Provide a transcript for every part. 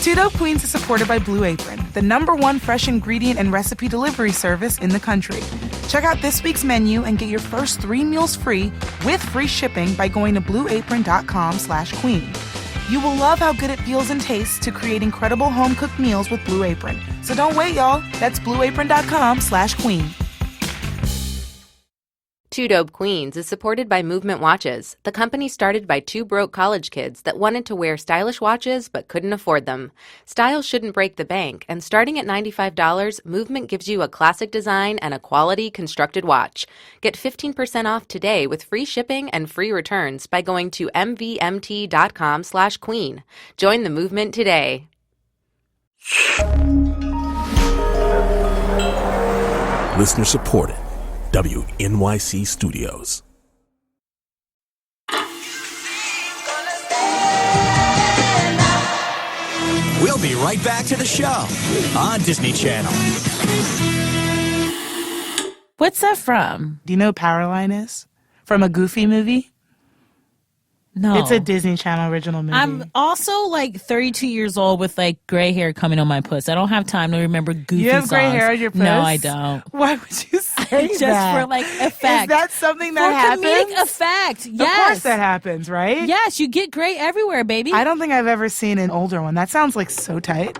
Two Dope Queens is supported by Blue Apron, the #1 fresh ingredient and recipe delivery service in the country. Check out this week's menu and get your first 3 meals free with free shipping by going to blueapron.com/queen. You will love how good it feels and tastes to create incredible home-cooked meals with Blue Apron. So don't wait, y'all. That's blueapron.com/queen. Two Dope Queens is supported by Movement Watches, the company started by 2 broke college kids that wanted to wear stylish watches but couldn't afford them. Style shouldn't break the bank, and starting at $95, Movement gives you a classic design and a quality constructed watch. Get 15% off today with free shipping and free returns by going to mvmt.com/queen. Join the movement today. Listener supported. WNYC Studios. We'll be right back to the show on Disney Channel. What's that from? Do you know what Powerline is? From a Goofy movie? No. It's a Disney Channel original movie. I'm also like 32 years old with like gray hair coming on my puss. I don't have time to remember Goofy You have songs. gray hair on your puss? No, I don't. Why would you say Just that? for like effect. Is that something that for happens? comedic effect. Yes. Of course that happens, right? Yes, you get gray everywhere, baby. I don't think I've ever seen an older one. That sounds like so tight.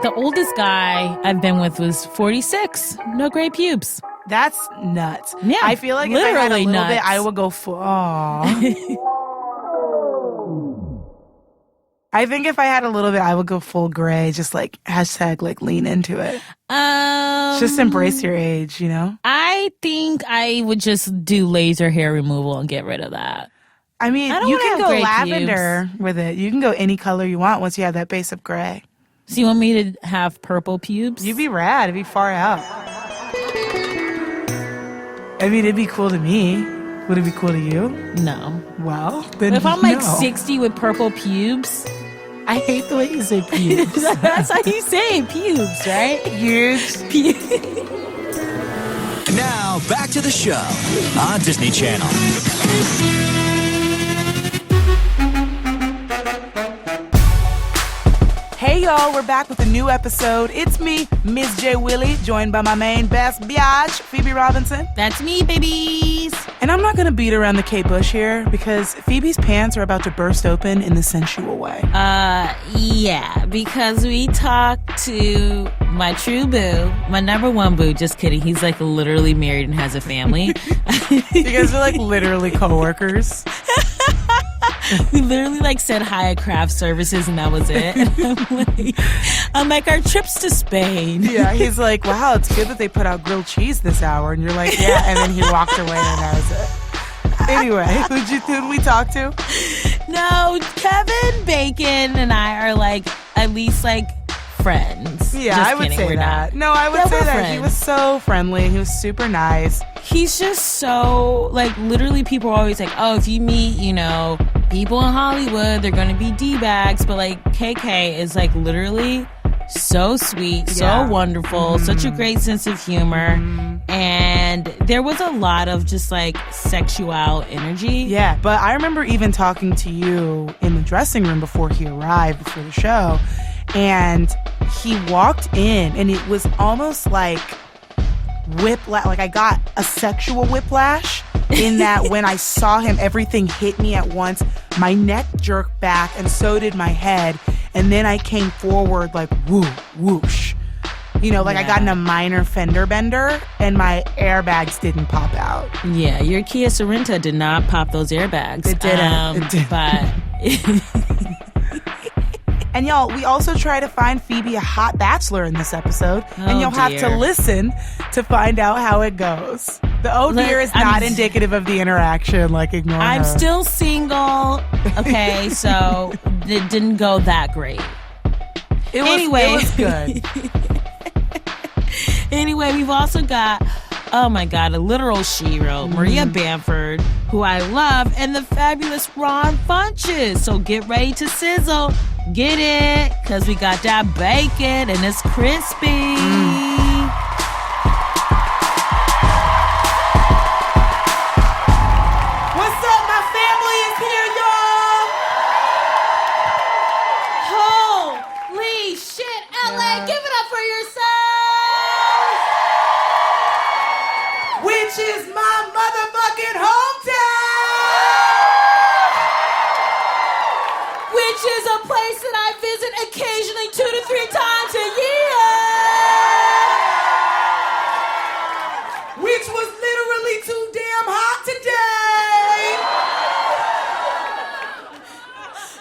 The oldest guy I've been with was 46. No gray pubes. That's nuts. Yeah, I feel like if I had a literally little bit, nuts. I would go full. I think if I had a little bit, I would go full gray. Just like hashtag like lean into it. Just embrace your age, you know? I think I would just do laser hair removal and get rid of that. I mean, I don't you wanna can have go gray lavender with it. You can go any color you want once you have that base of gray. So you want me to have purple pubes? You'd be rad. It'd be far out. I mean, it'd be cool to me. Would it be cool to you? No. Well, then If I'm like no. 60 with purple pubes, I hate the way you say pubes. that's how you say pubes, right? Pubes. Now, back to the show on Disney Channel. Hey y'all, we're back with a new episode. It's me, Miss J. Willie, joined by my main best biatch, Phoebe Robinson. That's me, babies. And I'm not gonna beat around the Kate Bush here because Phoebe's pants are about to burst open in the sensual way. Yeah, because we talked to my true boo, my #1 boo. Just kidding. He's like literally married and has a family. You guys are like literally coworkers. We literally like said hi at craft services and that was it. And I'm like, our trips to Spain. Yeah, he's like, wow, it's good that they put out grilled cheese this hour. And you're like, yeah. And then he walked away and that was it. Anyway, who'd we talk to? No, Kevin Bacon and I are like at least like friends. Yeah, Just I would kidding, say we're that. not. No, I would Yeah, say we're that. He friends. was so friendly. He was super nice. He's just so, like, literally people are always like, oh, if you meet, you know, people in Hollywood, they're going to be D-bags. But, like, KK is, like, literally so sweet, so wonderful, such a great sense of humor. And there was a lot of just, like, sexual energy. Yeah, but I remember even talking to you in the dressing room before he arrived, before the show. And he walked in, and it was almost like whiplash. Like I got a sexual whiplash in that when I saw him, everything hit me at once. My neck jerked back, and so did my head. And then I came forward like whoosh. You know, like I got in a minor fender bender, and my airbags didn't pop out. Yeah, your Kia Sorento did not pop those airbags. It didn't. It didn't. But... And y'all, we also try to find Phoebe a hot bachelor in this episode, and you'll have to listen to find out how it goes. The oh dear is not indicative of the interaction, like ignore I'm her. still single, okay, so it didn't go that great. It was good. Anyway, we've also got, oh my God, a literal shero, Maria Bamford, who I love, and the fabulous Ron Funches. So get ready to sizzle. Get it, because we got that bacon and it's crispy. What's up, my family is here, y'all! which is a place that I visit occasionally 2 to 3 times a year. Which was literally too damn hot today.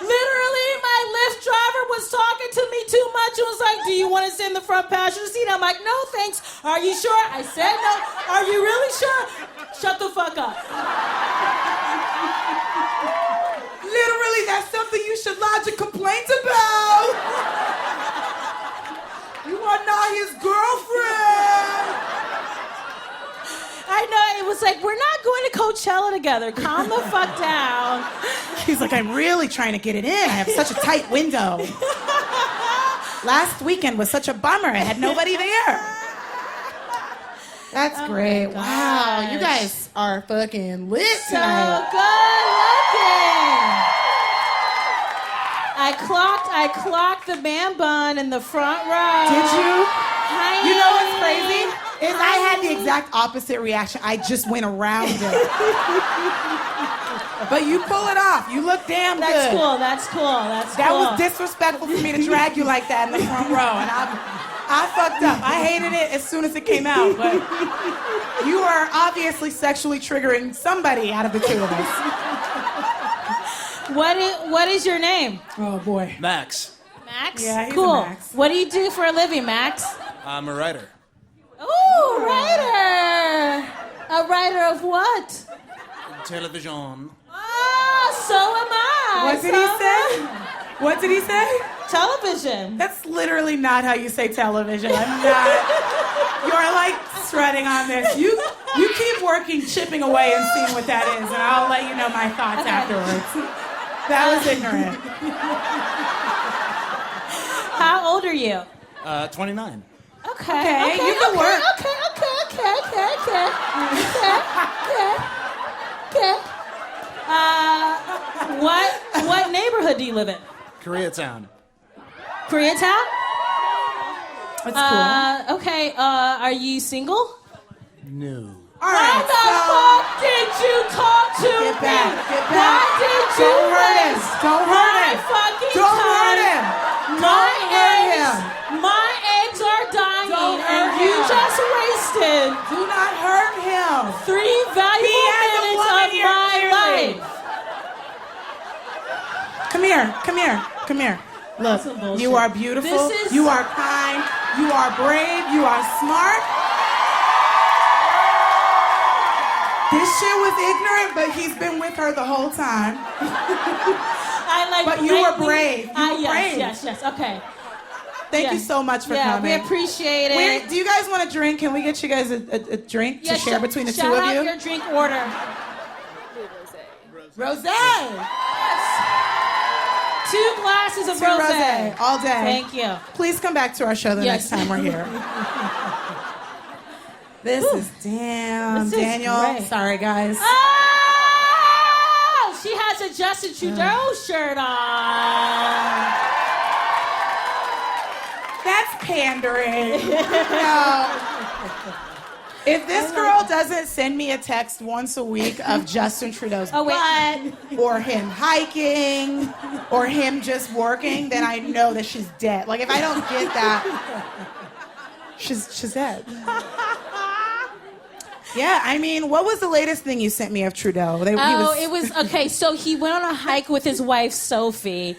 Literally, my Lyft driver was talking to me too much and was like, do you want to sit in the front passenger seat? I'm like, no, thanks. Are you sure? I said no. Are you really sure? Shut the fuck up. Literally, that's something you should lodge a complaint about. You are not his girlfriend. I know, it was like, we're not going to Coachella together. Calm the fuck down. He's like, I'm really trying to get it in. I have such a tight window. Last weekend was such a bummer. I had nobody there. That's great. my Wow, you gosh. guys are fucking lit So tonight. good looking. I clocked the man bun in the front row. Did you? Hi. You know what's crazy? Is I had the exact opposite reaction. I just went around it. But you pull it off. You look damn That's good. cool. That's cool. That's That cool. was disrespectful for me to drag you like that in the front row, and I fucked up. I hated it as soon as it came out, but you are obviously sexually triggering somebody out of the two of us. What is your name? Oh boy. Max, Max? Yeah, he's a cool. Max. What do you do for a living, Max? I'm a writer. Ooh, writer. A writer of what? Television. Ah, so am I. What did he say? What did he say? Television. That's literally not how you say television. I'm not. You're like strutting on this. You keep working, chipping away and seeing what that is, and I'll let you know my thoughts Okay. afterwards. That was ignorant. How old are you? 29. Okay. you can work. Okay. What neighborhood do you live in? Koreatown. Koreatown? That's cool. Okay. Are you single? No. All Why right, the so fuck did you talk to get me? back, get Why back. did you Don't hurt him. waste Don't hurt my him. fucking Don't time? hurt him. My Don't hurt eggs, him. my eggs are dying, Don't and hurt you him. just wasted Do not hurt him. 3 valuable has a minutes woman of here, my clearly. life. Come here. Look, Some bullshit. you are beautiful. This is- You are kind. You are brave. You are smart. This shit was ignorant, but he's been with her the whole time. I like. But you were lightly- brave. You were brave. Yes. Okay. Thank you Yes. so much for Yeah, coming. we appreciate it. Do you guys want a drink? Can we get you guys a drink to share between the two shout of out you? your drink order. Rosé. 2 glasses of Two rosé. rosé all day. Thank you. Please come back to our show the Yes. next time we're here. This is damn, This is Daniel. great. Sorry, guys. Oh, she has a Justin Trudeau shirt on. That's pandering. No. If this girl doesn't send me a text once a week of Justin Trudeau's Oh, wait. butt, or him hiking, or him just working, then I know that she's dead. Like, if I don't get that, she's dead. Yeah, I mean, what was the latest thing you sent me of Trudeau? It was okay. So he went on a hike with his wife Sophie,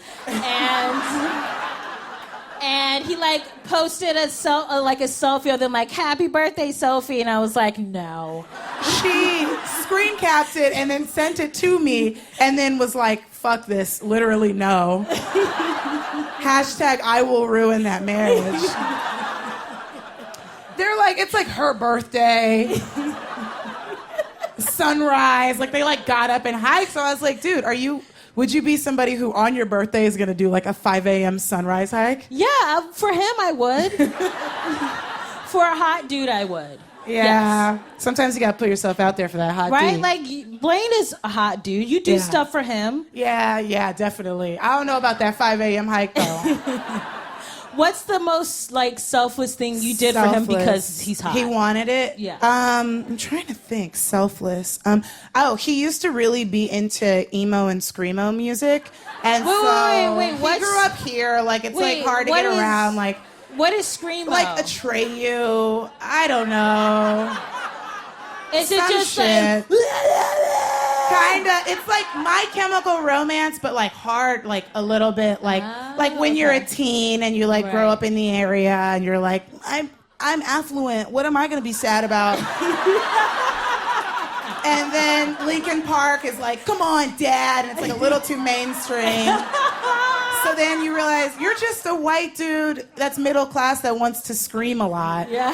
and he like posted a selfie of them like "Happy birthday, Sophie," and I was like, no. She screen capped it and then sent it to me and then was like, fuck this, literally no. Hashtag I will ruin that marriage. They're like, it's like her birthday. Sunrise. Like they like got up and hiked. So I was like, dude, would you be somebody who on your birthday is gonna do like a 5 a.m. sunrise hike? Yeah, for him I would. For a hot dude, I would. Yeah. Yes. Sometimes you gotta put yourself out there for that hot Right? dude. Like Blaine is a hot dude. You do Yeah. stuff for him. Yeah, definitely. I don't know about that 5 a.m. hike though. What's the most like selfless thing you did for him Selfless. because he's hot? He wanted it. Yeah. I'm trying to think. Selfless. He used to really be into emo and screamo music, and Wait, he what's- grew up here. Like it's Wait, like hard to what get is- around. Like What is screamo? Atreyu. I don't know. Is it Some just shit. like Kinda. It's like My Chemical Romance, but like hard, like a little bit, like when you're a teen and you like grow Right. up in the area and you're like, I'm affluent. What am I gonna be sad about? And then Linkin Park is like, come on, Dad, and it's like a little too mainstream. So then you realize you're just a white dude that's middle class that wants to scream a lot. Yeah.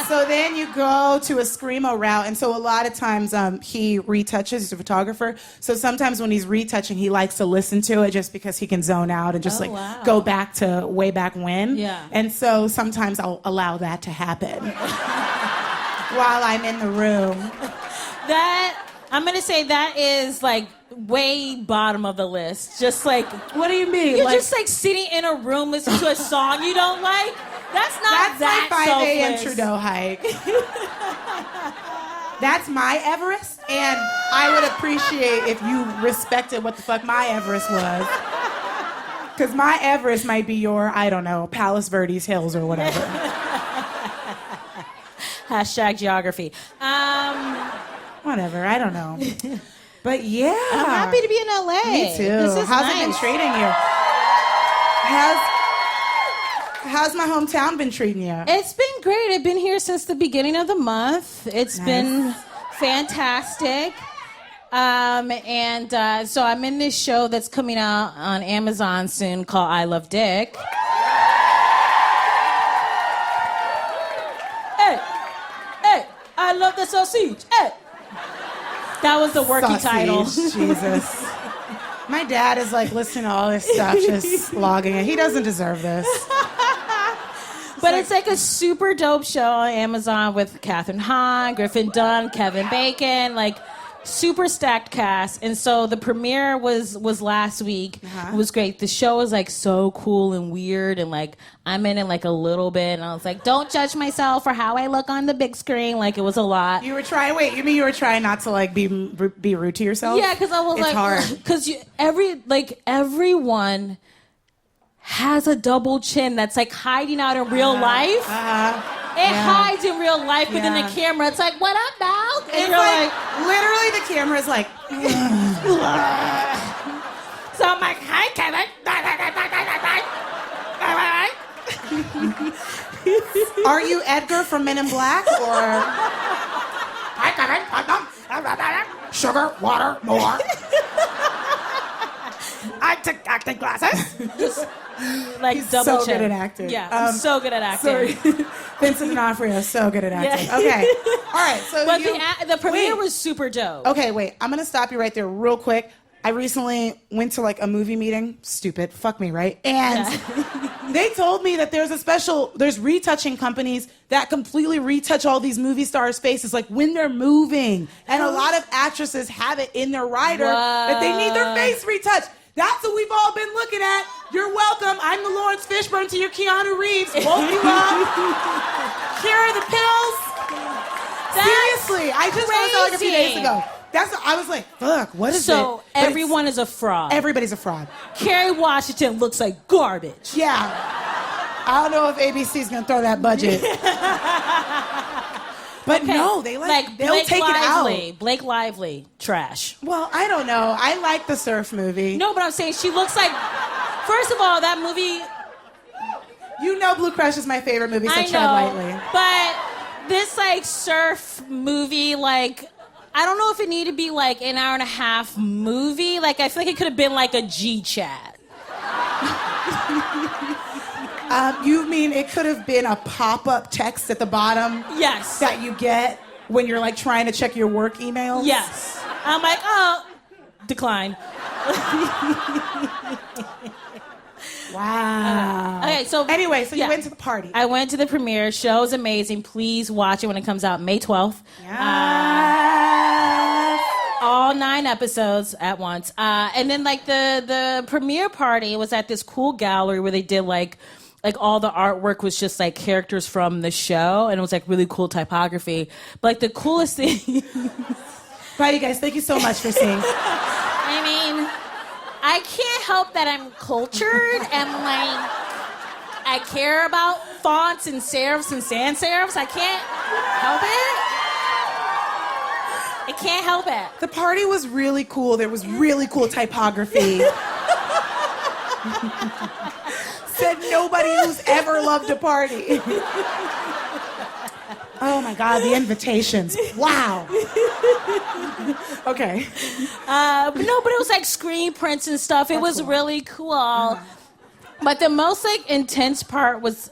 So then you go to a screamo route, and so a lot of times he retouches. He's a photographer, so sometimes when he's retouching, he likes to listen to it just because he can zone out and just wow. go back to way back when. Yeah. And so sometimes I'll allow that to happen while I'm in the room. That I'm gonna say that is like way bottom of the list. Just like What do you mean? you're just like sitting in a room listening to a song you don't like. That's not that's my 5 a.m. selfless. Trudeau hike. That's my Everest, and I would appreciate if you respected what the fuck my Everest was. Because my Everest might be your, I don't know, Palos Verdes Hills or whatever. Hashtag geography. Whatever, I don't know. But yeah. I'm happy to be in LA. Me too. This is How's nice. it been treating you? How's my hometown been treating you? It's been great. I've been here since the beginning of the month. It's been fantastic. So I'm in this show that's coming out on Amazon soon called I Love Dick. Hey, I love the sausage. Hey. That was the working title. Jesus. My dad is like listening to all this stuff, just logging it. He doesn't deserve this. But it's like a super dope show on Amazon with Katherine Hahn, Griffin Dunn, Kevin Bacon, like super stacked cast. And so the premiere was last week. It was great. The show was like so cool and weird, and like I'm in it like a little bit, and I was like, don't judge myself for how I look on the big screen. Like it was a lot. You were trying. Wait, you mean you were trying not to like be rude to yourself? Yeah, because I was it's like, hard. because everyone has a double chin that's like hiding out in real life. It hides in real life, but then the camera, it's like, what up, dog? And It's you're like, literally the camera is like, so I'm like, hi, Kevin. are you Edgar from Men in Black or? Hi, Kevin. Sugar, water, more. I took acting classes. Like He's double so chin. good at acting. Yeah, I'm so good at acting. Sorry. Vincent D'Onofrio is so good at acting. Yeah. Okay. All right. So But you, the premiere wait. was super dope. Okay, wait. I'm gonna stop you right there real quick. I recently went to like a movie meeting. Stupid. Fuck me, right? And they told me that there's retouching companies that completely retouch all these movie stars' faces, like when they're moving. And a lot of actresses have it in their rider that they need their face retouched. That's what we've all been looking at. You're welcome. I'm the Lawrence Fishburne to your Keanu Reeves. Woke you up. Here are the pills. Seriously, I just watched that like a few days crazy. ago. I was like, fuck, what is it? So But everyone is a fraud. everybody's a fraud. Kerry Washington looks like garbage. Yeah. I don't know if ABC's gonna throw that budget. But no, they'll Blake take Lively. it out. Blake Lively, trash. Well, I don't know. I like the surf movie. No, but I'm saying she looks like. First of all, that movie. You know Blue Crush is my favorite movie, so I tread know, lightly. but this like surf movie, like I don't know if it needed to be like an hour and a half movie. Like I feel like it could have been like a G chat. You mean it could have been a pop-up text at the bottom Yes. that you get when you're like trying to check your work emails? Yes. I'm like, oh, decline. Wow. Okay, so Anyway, so yeah. you went to the party. I went to the premiere. Show's amazing. Please watch it when it comes out May 12th. Yes. All 9 episodes at once. And then like the premiere party was at this cool gallery where they did like like all the artwork was just like characters from the show, and it was like really cool typography. But like the coolest thing. Bye, you guys. Thank you so much for seeing. I mean, I can't help that I'm cultured and like I care about fonts and serifs and sans serifs. I can't help it. I can't help it. The party was really cool. There was really cool typography. Said nobody who's ever loved a party. Oh my God, the invitations. Wow. Okay. But it was like screen prints and stuff. It was really cool. But the most like intense part was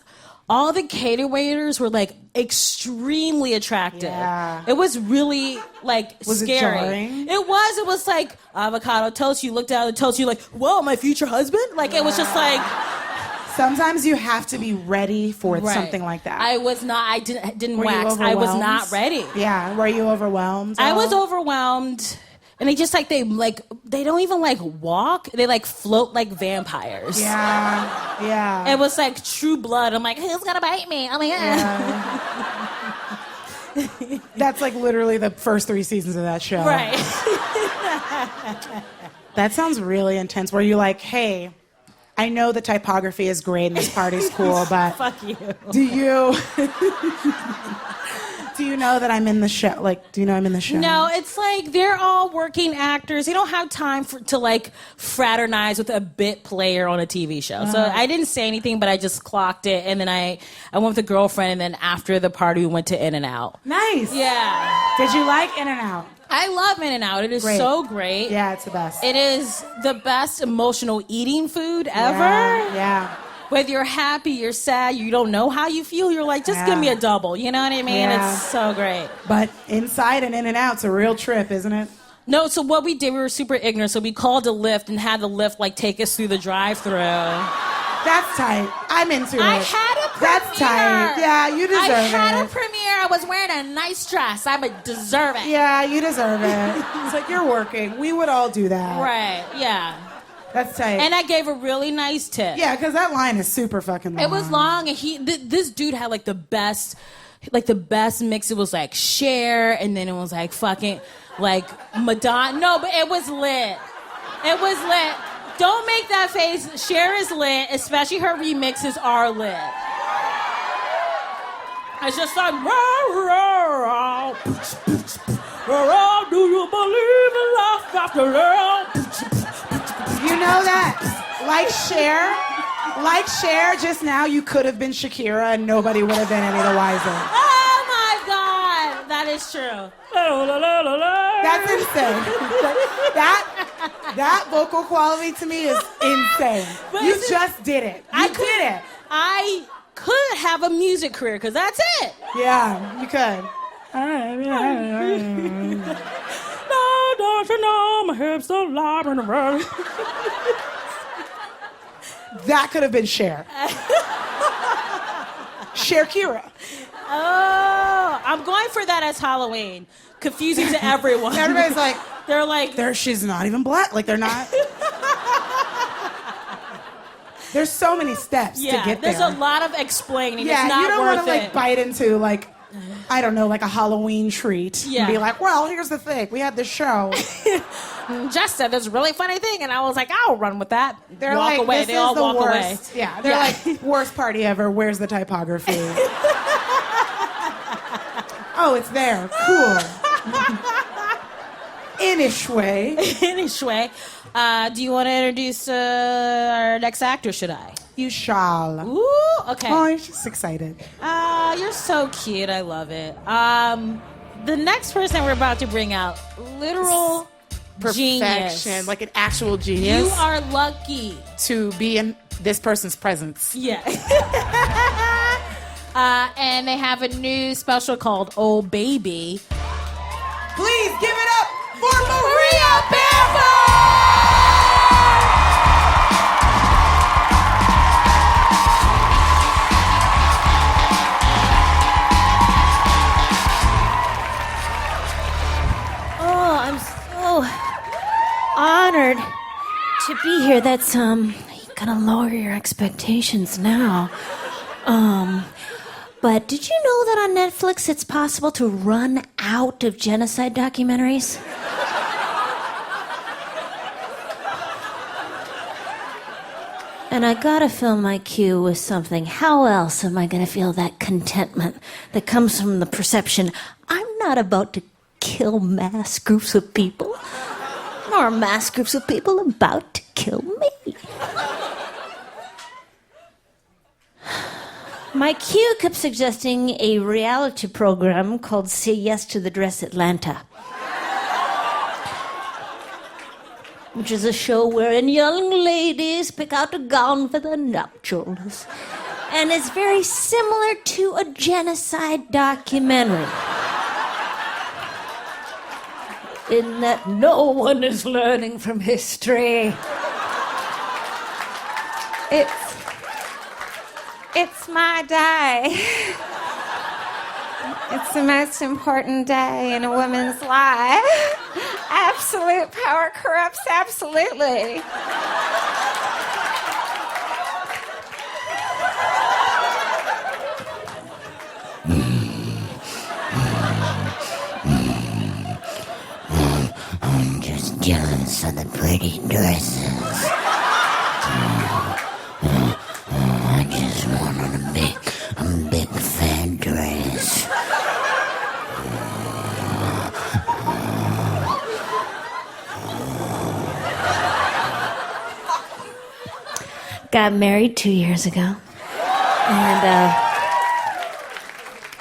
all the cater waiters were like extremely attractive. Yeah. It was really like Was it scary. jarring? It was like avocado toast. You looked down at the toast, you're like, whoa, my future husband? Like it was just like Sometimes you have to be ready for right. something like that. I was not. I didn't Were you wax. I was overwhelmed? not ready. Yeah, were you overwhelmed? I at was all? overwhelmed, and they just like they don't even like walk. They like float like vampires. Yeah. It was like True Blood. I'm like, who's gonna bite me? I'm like, That's like literally the first 3 seasons of that show. right. That sounds really intense. Were you like, hey, I know the typography is great and this party's cool, but Fuck you. do you know that I'm in the show? Like, do you know I'm in the show? No, it's like they're all working actors. They don't have time to like fraternize with a bit player on a TV show. So I didn't say anything, but I just clocked it, and then I went with a girlfriend, and then after the party, we went to In-N-Out. Nice. Yeah. Did you like In-N-Out? I love In-N-Out. It is Great. so great. Yeah, it's the best. It is the best emotional eating food ever. Yeah. Whether you're happy, you're sad, you don't know how you feel, you're like, just give me a double. You know what I mean? Yeah. It's so great. But inside and In-N-Out's a real trip, isn't it? No, so what we did, we were super ignorant. So we called a Lyft and had the Lyft like take us through the drive-thru. That's tight. I'm into it. I had a premiere. That's tight. Yeah, you deserve I had it. a premiere. I was wearing a nice dress. I would deserve it. Yeah, you deserve it. It's like you're working. We would all do that. Right, yeah. That's tight. And I gave a really nice tip. yeah, because that line is super fucking long. It was long, and this dude had like the best mix. It was like Cher, and then it was like fucking like Madonna. No, but it was lit. It was lit. Don't make that face. Cher is lit, especially her remixes are lit. It's just like, rah, rah, rah. Rah, do you believe in life after love? You know that, like Cher, just now you could have been Shakira and nobody would have been any the wiser. Oh my God, that is true. That's insane. That vocal quality to me is insane. But You is it- just did it. You did it. I could have a music career because that's it. Yeah, you could. No, don't you know my hips are live in the road. That could have been Cher. Kira. Oh, I'm going for that as Halloween. Confusing to everyone. Everybody's like, They're like, she's not even black. Like, they're not. There's so many steps to get there. there's a lot of explaining. Yeah, it's not you don't worth want to like it. bite into like, I don't know, like a Halloween treat. Yeah. And be like, well, here's the thing. We had this show. Jess said this really funny thing, and I was like, I'll run with that. They're walk like, away. this They is all the walk away. worst. Yeah, they're like, worst party ever. Where's the typography? Oh, it's there. Cool. Anyway. Anyway, do you want to introduce our next actor? Should I? You shall. Ooh, okay. Oh, I'm just excited. You're so cute. I love it. The next person we're about to bring out, literal genius. Perfection. Like an actual genius. You are lucky. to be in this person's presence. Yeah. And they have a new special called Oh Baby. Please give it up for Maria Bamford! Oh, I'm so honored to be here. That's gonna lower your expectations now. But did you know that on Netflix it's possible to run out of genocide documentaries? And I gotta fill my queue with something. How else am I gonna feel that contentment that comes from the perception I'm not about to kill mass groups of people, nor mass groups of people about to kill me? My queue kept suggesting a reality program called Say Yes to the Dress Atlanta, which is a show wherein young ladies pick out a gown for their nuptials. And it's very similar to a genocide documentary, in that no one is learning from history. It's my day. It's the most important day in a woman's life. Absolute power corrupts absolutely. I'm just jealous of the pretty dresses. I just wanted a big fat dress. Got married 2 years ago. And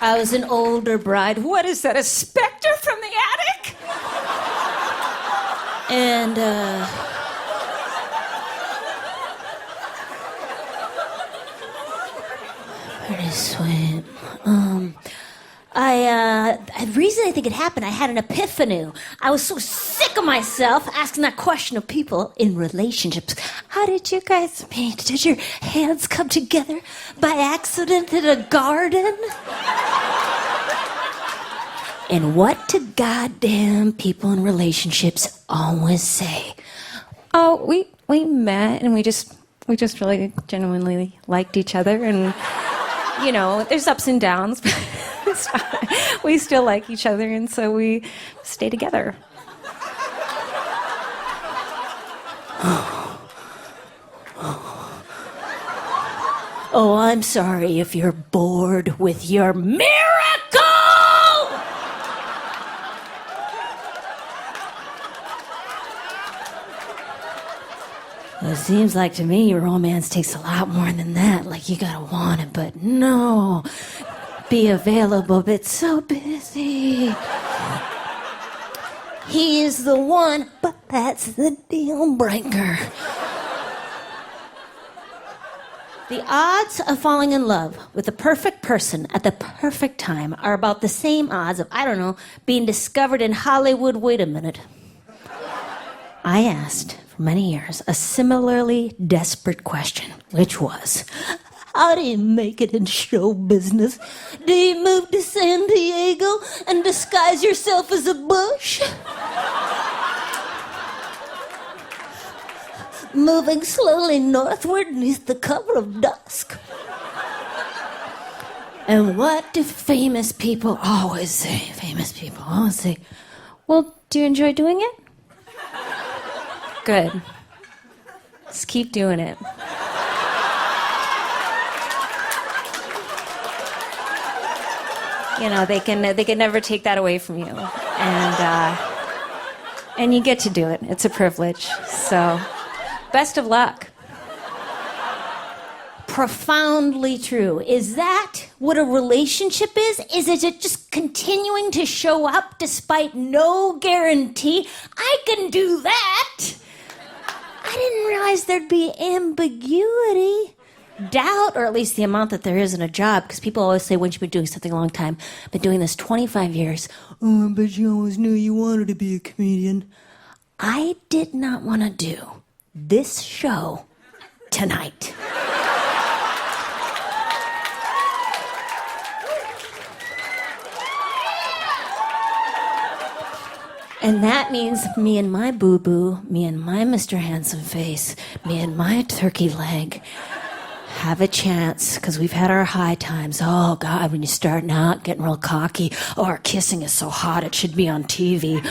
I was an older bride. What is that, a specter from the attic? And pretty sweet. The reason I think it happened, I had an epiphany. I was so sick of myself asking that question of people in relationships. How did you guys meet? Did your hands come together by accident in a garden? And what do goddamn people in relationships always say? Oh, we met and we just really genuinely liked each other, and you know, there's ups and downs, but we still like each other, and so we stay together. Oh, I'm sorry if you're bored with your miracle! Well, it seems like to me romance takes a lot more than that. Like, you gotta want it, but no. Be available, but so busy. He is the one, but that's the deal breaker. The odds of falling in love with the perfect person at the perfect time are about the same odds of, I don't know, being discovered in Hollywood. Wait a minute. I asked for many years a similarly desperate question, which was, how do you make it in show business? Do you move to San Diego and disguise yourself as a bush? Moving slowly northward beneath the cover of dusk. And what do famous people always say? Famous people always say, well, do you enjoy doing it? Good. Just keep doing it. You know, they can never take that away from you, and you get to do it. It's a privilege. So, best of luck. Profoundly true. Is that what a relationship is? Is it just continuing to show up despite no guarantee? I can do that. I didn't realize there'd be ambiguity. Doubt, or at least the amount that there is in a job, because people always say, once you've been doing something a long time, been doing this 25 years, oh, but you always knew you wanted to be a comedian. I did not want to do this show tonight. And that means me and my boo-boo, me and my Mr. Handsome Face, me and my turkey leg have a chance, because we've had our high times. Oh, God, when you start out getting real cocky. Oh, our kissing is so hot, it should be on TV.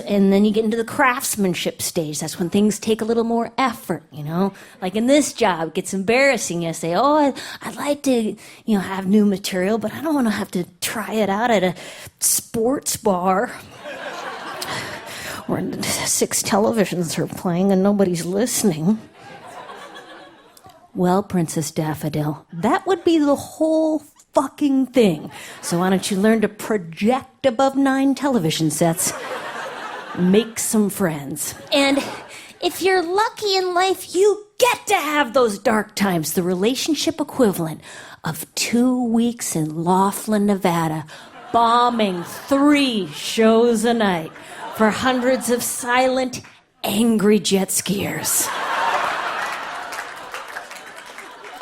And then you get into the craftsmanship stage. That's when things take a little more effort, you know? Like in this job, it gets embarrassing. You say, oh, I'd like to, have new material, but I don't want to have to try it out at a sports bar where 6 televisions are playing and nobody's listening. Well, Princess Daffodil, that would be the whole fucking thing. So why don't you learn to project above 9 television sets? Make some friends. And if you're lucky in life, you get to have those dark times, the relationship equivalent of 2 weeks in Laughlin, Nevada, bombing 3 shows a night for hundreds of silent, angry jet skiers.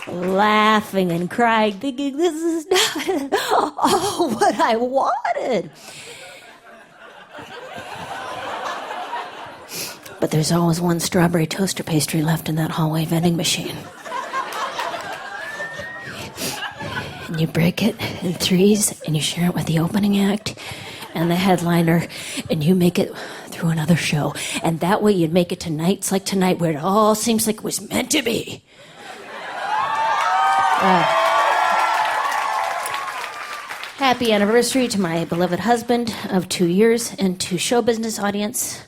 Laughing and crying, thinking this is not what I wanted. But there's always one strawberry toaster pastry left in that hallway vending machine. And you break it in 3s, and you share it with the opening act and the headliner, and you make it through another show. And that way you'd make it to nights like tonight, where it all seems like it was meant to be. Happy anniversary to my beloved husband of 2 years, and to show business audience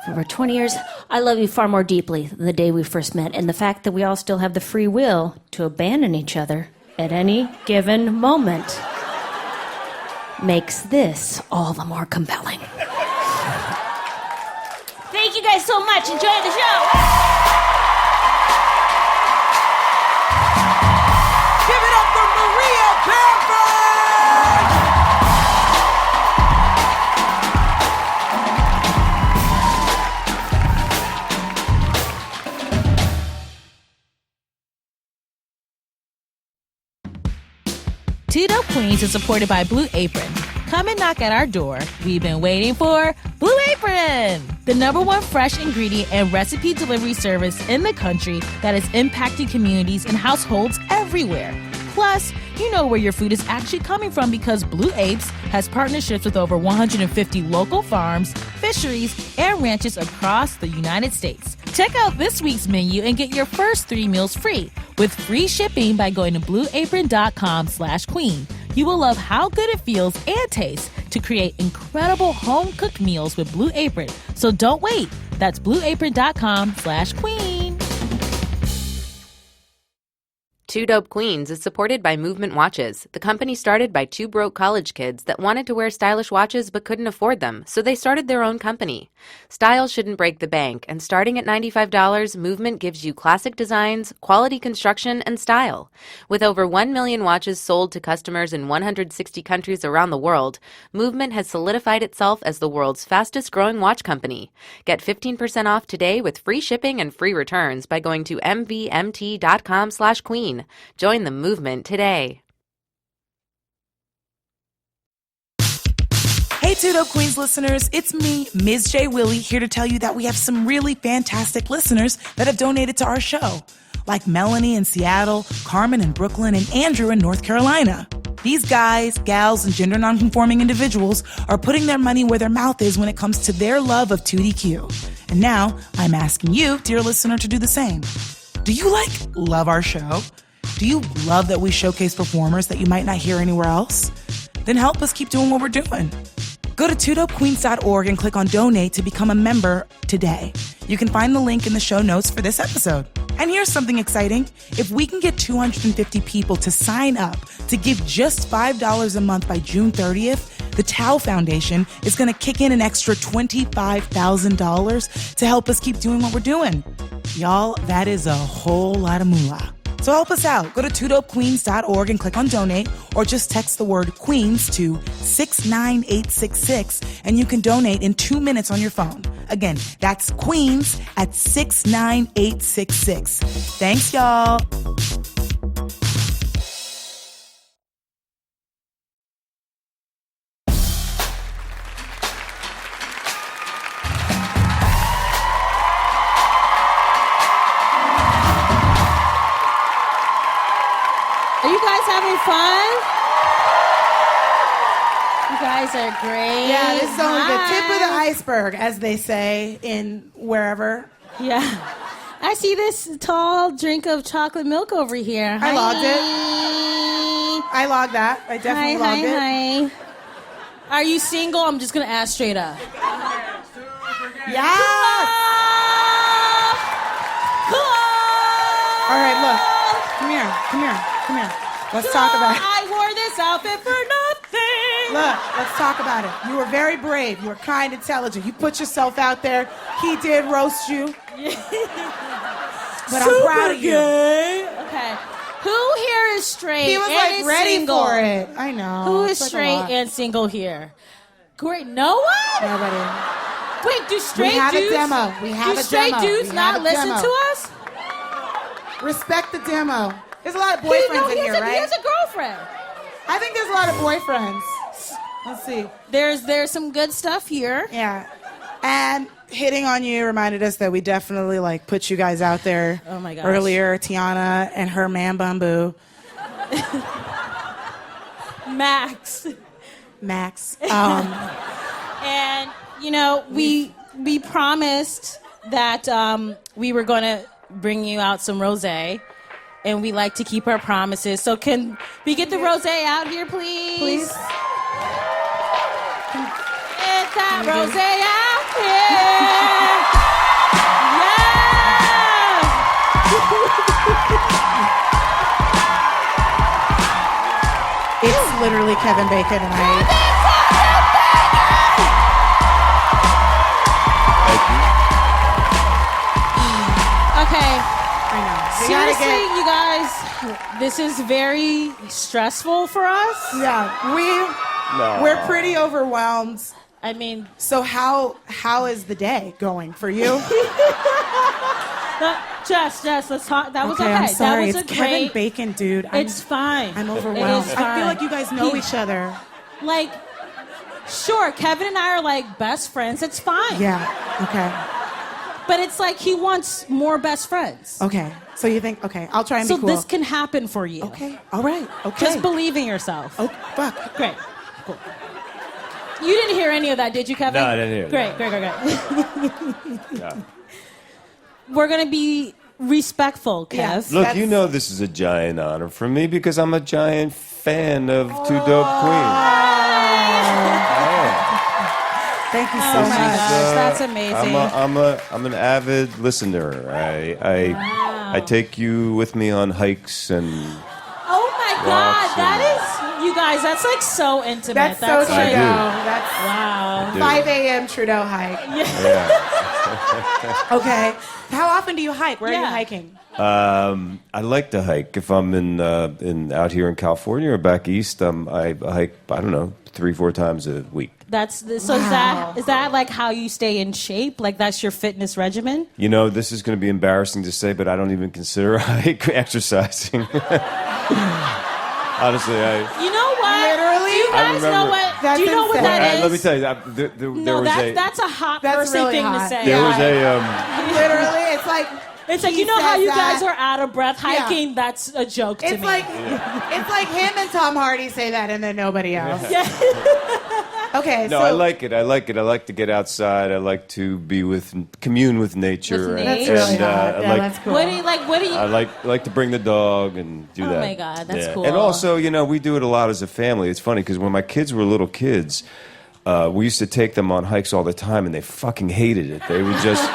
for over 20 years. I love you far more deeply than the day we first met, and the fact that we all still have the free will to abandon each other at any given moment makes this all the more compelling. Thank you guys so much. Enjoy the show. Give it up for Maria Bamford! Two Dope Queens is supported by Blue Apron. Come and knock at our door. We've been waiting for Blue Apron, the #1 fresh ingredient and recipe delivery service in the country that is impacting communities and households everywhere. Plus, you know where your food is actually coming from, because Blue Apes has partnerships with over 150 local farms, fisheries, and ranches across the United States. Check out this week's menu and get your first 3 meals free with free shipping by going to blueapron.com/queen. You will love how good it feels and tastes to create incredible home-cooked meals with Blue Apron. So don't wait. That's blueapron.com/queen. Two Dope Queens is supported by Movement Watches, the company started by 2 broke college kids that wanted to wear stylish watches but couldn't afford them, so they started their own company. Style shouldn't break the bank, and starting at $95, Movement gives you classic designs, quality construction, and style. With over 1 million watches sold to customers in 160 countries around the world, Movement has solidified itself as the world's fastest-growing watch company. Get 15% off today with free shipping and free returns by going to mvmt.com/queen. Join the movement today. Hey, Two Dope Queens listeners, it's me, Ms. J. Willie, here to tell you that we have some really fantastic listeners that have donated to our show, like Melanie in Seattle, Carmen in Brooklyn, and Andrew in North Carolina. These guys, gals, and gender nonconforming individuals are putting their money where their mouth is when it comes to their love of 2DQ. And now I'm asking you, dear listener, to do the same. Do you love our show? Do you love that we showcase performers that you might not hear anywhere else? Then help us keep doing what we're doing. Go to twodopequeens.org and click on donate to become a member today. You can find the link in the show notes for this episode. And here's something exciting. If we can get 250 people to sign up to give just $5 a month by June 30th, the Tao Foundation is going to kick in an extra $25,000 to help us keep doing what we're doing. Y'all, that is a whole lot of moolah. So help us out. Go to twodopequeens.org and click on donate, or just text the word Queens to 69866 and you can donate in 2 minutes on your phone. Again, that's Queens at 69866. Thanks, y'all. having fun? You guys are great. Yeah, this is only the tip of the Hi. iceberg, as they say in wherever. Yeah. I see this tall drink of chocolate milk over here. I logged it. Hi. I logged that. I definitely logged it. Hi. Are you single? I'm just gonna ask straight up. Yes! All right, look. Come here. Let's talk about it. I wore this outfit for nothing. Look, let's talk about it. You were very brave. You were kind, intelligent. You put yourself out there. He did roast you. But I'm proud of you. Okay. Who here is straight? He was and like is ready single? for it. I know. Who is It's like a straight lot. and single here? Great. No one? Nobody. Wait, do straight We have dudes? a demo. We have do a straight demo. dudes We not have a listen demo. to us? Respect the demo. There's a lot of No, boyfriends in he here, has right? a girlfriend. I think there's a lot of boyfriends. Let's see. There's some good stuff here. Yeah. And hitting on you reminded us that we definitely like put you guys out there Oh my gosh. earlier. Tiana and her man Bamboo. Max. Max. And you know, we promised that we were going to bring you out some rosé, and we like to keep our promises. So can we get the rosé out here, please? Please. Get that rosé out here. Yeah. It's literally Kevin Bacon and I. Okay. I know. We gotta Seriously, get- you guys, this is very stressful for us. Yeah, we're pretty overwhelmed. I mean, So how is the day going for you? Jess, let's talk. That was okay. I'm sorry. That was It's a Kevin great. Bacon, dude. It's fine. I'm overwhelmed. It is I feel fine. like you guys know He- each other. Like, sure, Kevin and I are like best friends. It's fine. Yeah. Okay. But it's like he wants more best friends. Okay. So you think? Okay. I'll try and So be cool. this can happen for you. Okay. All right. Okay. Just believe in yourself. Oh fuck. Great. Cool. You didn't hear any of that, did you, Kevin? No, I didn't hear it. Great. Yeah. We're gonna be respectful, Kev. Yes. Look, That's- you know this is a giant honor for me because I'm a giant fan of Two Dope Queens. Thank you so Oh my much. gosh, that's amazing. I'm an avid listener. I take you with me on hikes and Oh my God, Walks that and- is, you guys, that's like so intimate. That's so Trudeau. like, do. That's wow. 5 a.m. Trudeau hike. yeah. Okay. How often do you hike? Where are you Yeah. hiking? I like to hike. If I'm in out here in California or back east, I hike. I don't know, 3-4 times a week. That's the, so Wow. is that like how you stay in shape? Like that's your fitness regimen? You know, this is going to be embarrassing to say, but I don't even consider hike exercising. Honestly, You know what? Literally? Do you I guys know remember- what? That's Do you know what insane. that is? let me tell you, there No, was that's a hot That's person really thing hot. to say. there was Yeah. Literally, it's like It's like, he you know how says you guys that. are out of breath Yeah. hiking? That's a joke to It's me. like it's like him and Tom Hardy say that, and then nobody else. Okay. No, so I like it. I like to get outside. I like to commune with nature. With That's nature. really And, hot. I Yeah, like, that's cool. What do you like? What do you? I like to bring the dog and do Oh that. my God, that's Yeah. cool. And also, you know, we do it a lot as a family. It's funny because when my kids were little kids, we used to take them on hikes all the time, and they fucking hated it. They would just.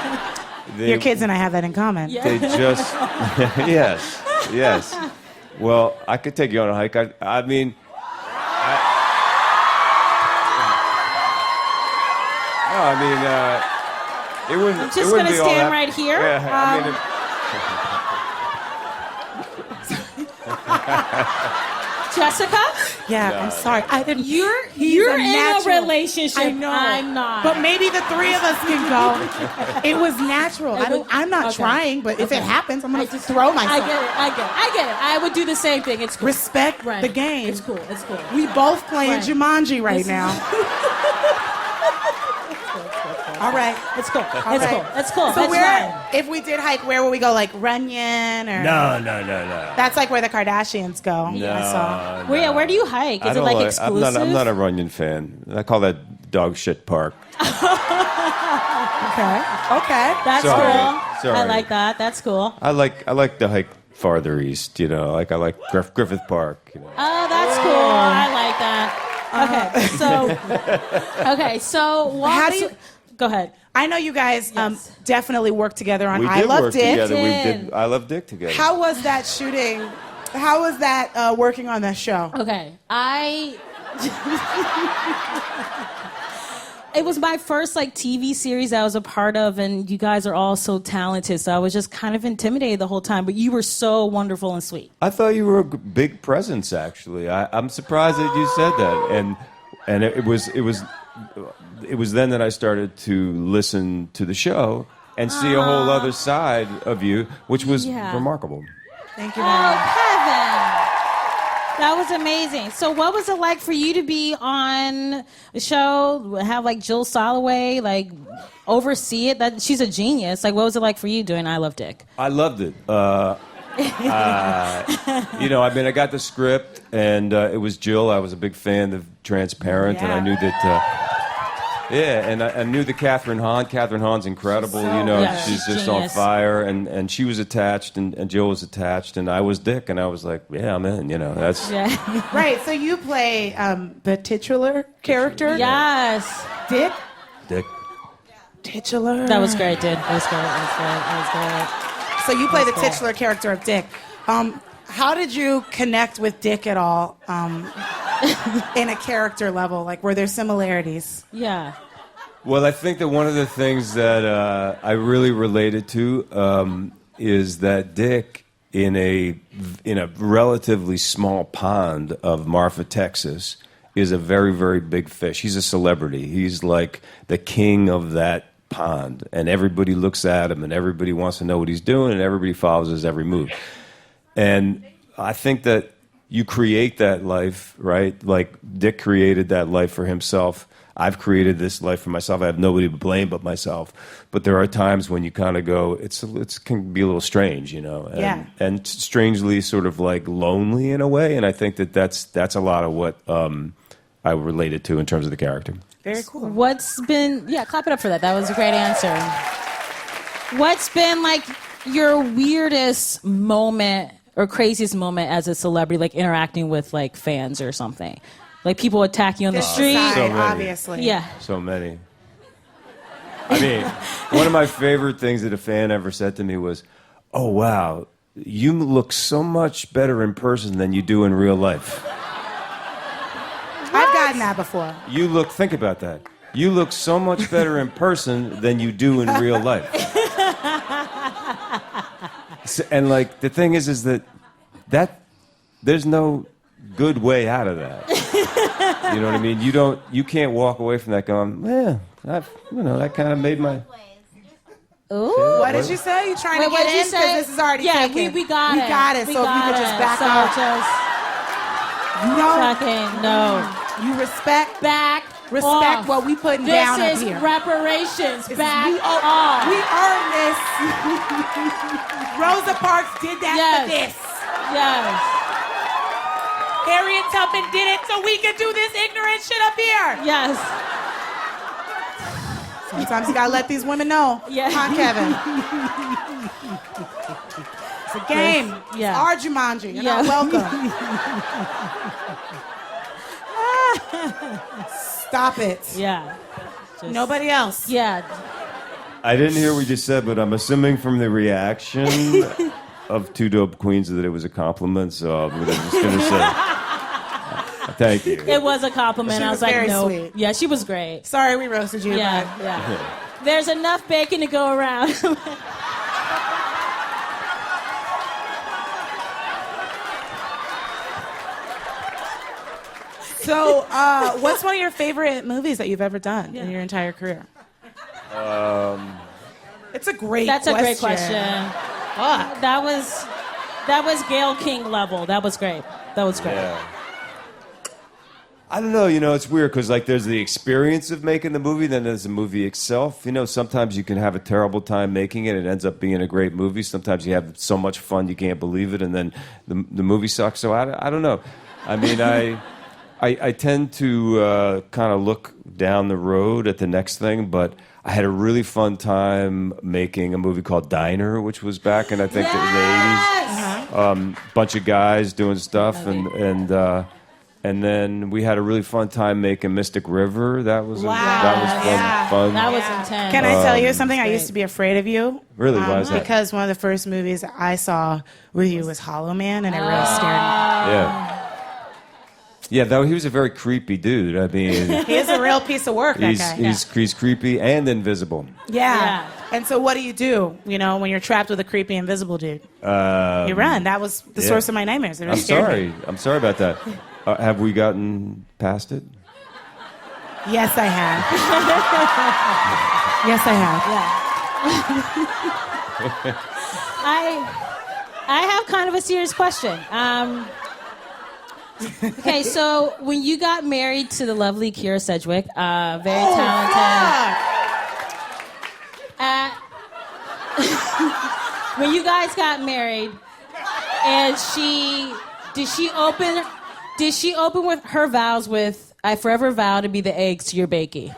Your kids and I have that in common. They just. yes. Well, I could take you on a hike. I mean. It wouldn't. I'm it just wouldn't gonna be all stand that- right here. Yeah, I mean, Jessica, Yeah, I'm sorry. I didn't. you're He's in natural. a relationship. I know. I'm not. But maybe the three of us can go. It was natural. I'm not okay. trying, but if Okay. it happens, I'm gonna I just throw myself. I get it. I would do the same thing. It's cool. Respect Right. the game. It's cool. It's cool. We both playing Right. Jumanji right This is- now. All right. It's cool. All It's right. cool. It's cool. So That's where, fine. if we did hike, where would we go? Like Runyon or? No. That's like where the Kardashians go. I saw. Where do you hike? I Is it don't like exclusive? I'm not a Runyon fan. I call that dog shit park. Okay. That's Sorry. cool. Sorry. I like that. That's cool. I like to hike farther east. You know, like I like Griffith Park. You know. Oh, that's cool. I like that. Okay, so How do you- Go ahead. I know you guys definitely worked together on We I did Love work Dick. together. We Did. did. I Love Dick together. How was that shooting? How was that working on that show? Okay, it was my first like TV series I was a part of, and you guys are all so talented. So I was just kind of intimidated the whole time. But you were so wonderful and sweet. I thought you were a big presence. Actually, I'm surprised that you said that. And it was then that I started to listen to the show and see a whole other side of you, which was remarkable. Thank you Oh, very much. Kevin, that was amazing. So what was it like for you to be on the show? Have like Jill Soloway like oversee it? That she's a genius. Like, what was it like for you doing I Love Dick? I loved it. You know, I mean, I got the script, and it was Jill. I was a big fan of Transparent, and I knew that. And I knew that Catherine Hahn. Catherine Hahn's incredible. You know, Yeah, she's just genius. on fire, and she was attached, and Jill was attached, and I was Dick, and I was like, yeah, I'm in. You know, that's. Yeah. Right, so you play the titular character? Yes. Dick? Dick. Titular. That was great, dude. That was great. So you play the That's cool. titular character of Dick. How did you connect with Dick at all in a character level? Like, were there similarities? Yeah. Well, I think that one of the things that I really related to is that Dick, in a relatively small pond of Marfa, Texas, is a very, very big fish. He's a celebrity. He's like the king of that pond, and everybody looks at him, and everybody wants to know what he's doing, and everybody follows his every move. And I think that you create that life, right? Like Dick created that life for himself. I've created this life for myself. I have nobody to blame but myself. But there are times when you kind of go, it can be a little strange, you know, and strangely sort of like lonely in a way. And I think that that's a lot of what I related to in terms of the character. Very cool. What's been, clap it up for that. That was a great answer. What's been like your weirdest moment or craziest moment as a celebrity, like interacting with like fans or something? Like people attack you on the street? Side, So many. obviously. Yeah. So many. I mean, one of my favorite things that a fan ever said to me was, "Oh, wow, you look so much better in person than you do in real life." I've gotten that before. Think about that. You look so much better in person than you do in real life. And like the thing is that there's no good way out of that. You know what I mean? You can't walk away from that going, that kind of made my. Ooh. What did you say? You trying to What get did you in? say? Because this is already taken. we got it. We got it. We So if you got could just it. back So up. just fucking no. You respect Back Respect off. what we putting down up This here. is reparations. Back we off. We earned this. Rosa Parks did that for this. Yes. Harriet Tubman did it so we could do this ignorant shit up here. Yes. Sometimes you gotta let these women know. Yeah. Huh, Kevin? It's a game. Yeah. It's our Jumanji. You're Yeah. not welcome. Stop it. Yeah. Just- Nobody else. Yeah. I didn't hear what you said, but I'm assuming from the reaction of Two Dope Queens that it was a compliment, so I'm just going to say thank you. It was a compliment. She I was was like, very no. sweet. Yeah, she was great. Sorry we roasted you. Yeah, but yeah. There's enough bacon to go around. So, what's one of your favorite movies that you've ever done in your entire career? It's a great That's question. a great question. Fuck. That was Gayle King level. That was great. That was great. Yeah. I don't know, it's weird because like there's the experience of making the movie, then there's the movie itself. Sometimes you can have a terrible time making it, it ends up being a great movie. Sometimes you have so much fun you can't believe it, and then the movie sucks. So I don't know. I mean, I tend to kind of look down the road at the next thing, but I had a really fun time making a movie called Diner, which was back in, I think, the 80s. Bunch of guys doing stuff, and then we had a really fun time making Mystic River. That was fun. That was intense. Can I tell you something? I used to be afraid of you. Really? Why is that? Because one of the first movies I saw with you was Hollow Man, and it really scared me. Yeah. Yeah, though he was a very creepy dude. I mean, He is a real piece of work, that guy. he's creepy and invisible. Yeah. And so what do you do, when you're trapped with a creepy invisible dude? You run. That was the source of my nightmares. It really scared me. I'm sorry about that. Have we gotten past it? Yes, I have. Yes, I have. I have kind of a serious question. Okay, so when you got married to the lovely Kira Sedgwick, very talented. When you guys got married, and did she open with her vows with, I forever vow to be the eggs to your bakey?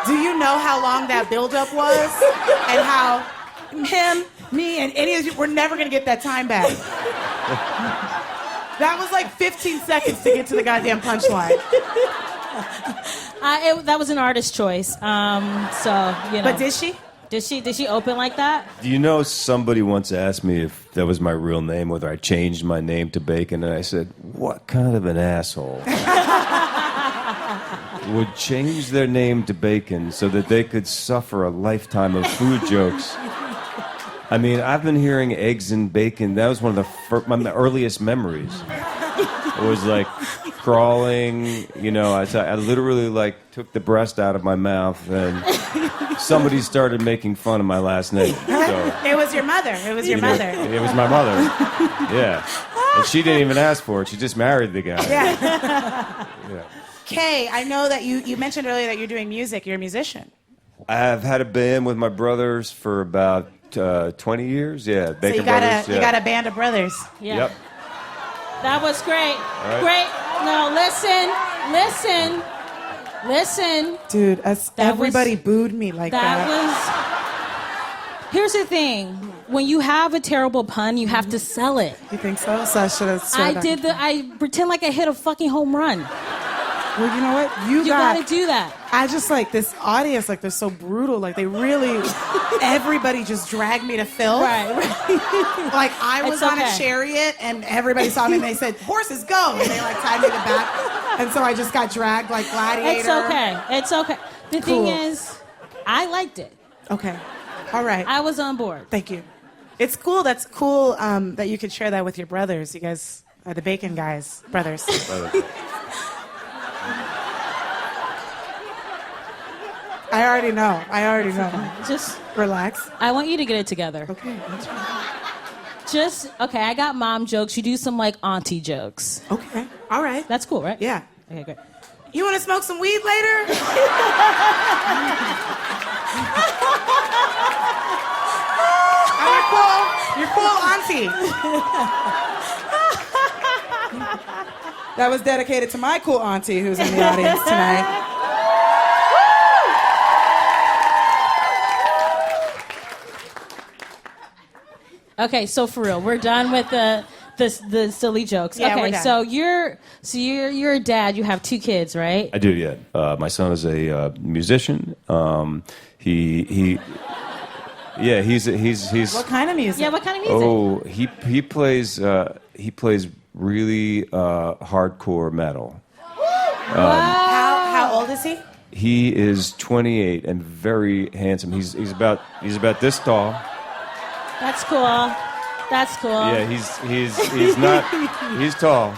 Do you know how long that buildup was? And how him, me, and any of you, we're never going to get that time back. That was like 15 seconds to get to the goddamn punchline. That was an artist's choice. But did she? Did she open like that? Do you know somebody once asked me if that was my real name, whether I changed my name to Bacon, and I said, what kind of an asshole would change their name to Bacon so that they could suffer a lifetime of food jokes? I mean, I've been hearing eggs and bacon. That was one of my earliest memories. It was like crawling, I literally like took the breast out of my mouth and somebody started making fun of my last name. So, it was your mother. It was your mother. It was my mother. Yeah. And she didn't even ask for it. She just married the guy. Yeah. Yeah. Kay, I know that you mentioned earlier that you're doing music. You're a musician. I've had a band with my brothers for about 20 years. Yeah, Bacon So you got Brothers. you got a band of brothers. Yeah. Yep. That was great. right. Great. No, listen. Dude, everybody was- booed me like that. Here's the thing. When you have a terrible pun, you have to sell it. You think so? So I should have I pretend like I hit a fucking home run. Well, you know what? You gotta do that. I just like this audience, like they're so brutal. Like they really, everybody just dragged me to Phil. Right. Like I was It's on a okay. chariot and everybody saw me and they said, horses go. And they like tied me to the back. And so I just got dragged like gladiator. It's okay. The Cool. thing is, I liked it. Okay. All right. I was on board. Thank you. It's cool. That's cool that you could share that with your brothers. You guys are the Bacon guys, brothers. I already know. Just, Relax. I want you to get it together. Okay. That's right. I got mom jokes. You do some like auntie jokes. Okay. All right. That's cool, right? Yeah. Okay, great. You want to smoke some weed later? You're cool. You're cool, auntie. That was dedicated to my cool auntie who's in the audience tonight. Okay, so for real, we're done with the silly jokes. Yeah, okay, we're done. so you're a dad. You have 2 kids, right? I do, yeah. My son is a musician. He's What kind of music? Yeah, what kind of music? Oh, he plays really hardcore metal. How old is he? He is 28 and very handsome. He's about this tall. That's cool. That's cool. Yeah, he's tall.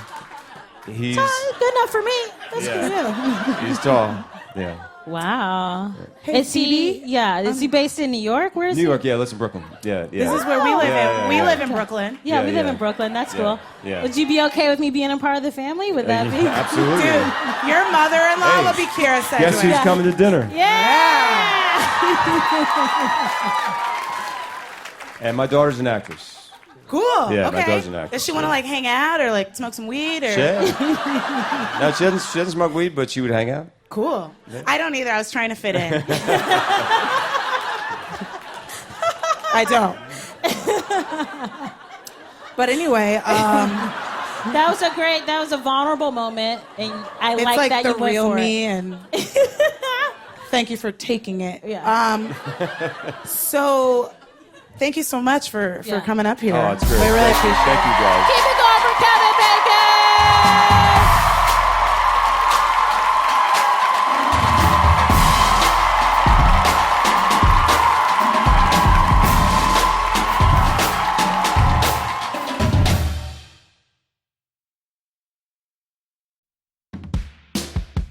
He's Good enough for me. That's Yeah. good. he's tall. Yeah. Wow. Hey, Is he? CB? Yeah. Is he based in New York? Where is New he? York, yeah, lives in Brooklyn. Yeah. This is where we live Yeah, in. We yeah. live in Brooklyn. Yeah, we live yeah. in Brooklyn. That's cool. Yeah. Would you be okay with me being a part of the family? Would that be? Absolutely. Dude, your mother-in-law Hey, will be Kira Sedgwick. Guess who's coming to dinner? Yeah. And my daughter's an actress. Cool. Yeah, okay. my daughter's an actress. Does she want to like hang out or like smoke some weed or? No, she doesn't smoke weed, but she would hang out. Cool. I don't either. I was trying to fit in. I don't. But anyway, That was a vulnerable moment, and I it's like that the you went real for me, it. and thank you for taking it. Yeah. So, thank you so much for Yeah. coming up here. Oh, it's great. We really appreciate it. Thank you, guys. Keep it going for Kevin Bacon.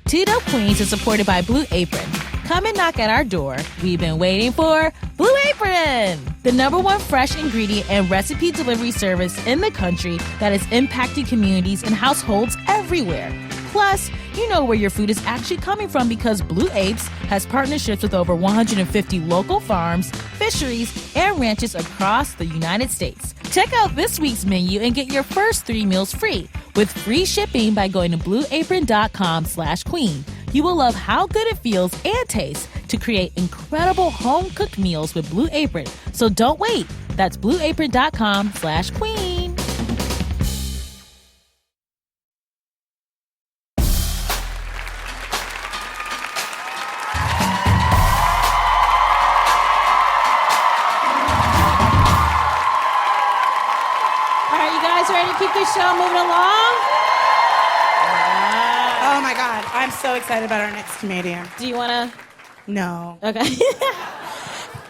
Two Dope Queens is supported by Blue Apron. Come and knock at our door. We've been waiting for Blue Apron, the #1 fresh ingredient and recipe delivery service in the country that is impacting communities and households everywhere. Plus, you know where your food is actually coming from because Blue Apes has partnerships with over 150 local farms, fisheries, and ranches across the United States. Check out this week's menu and get your first 3 meals free with free shipping by going to blueapron.com/queen. You will love how good it feels and tastes to create incredible home-cooked meals with Blue Apron. So don't wait. That's blueapron.com/queen. All right, you guys ready to keep this show moving along? Oh my God, I'm so excited about our next comedian. Do you want to? No. Okay.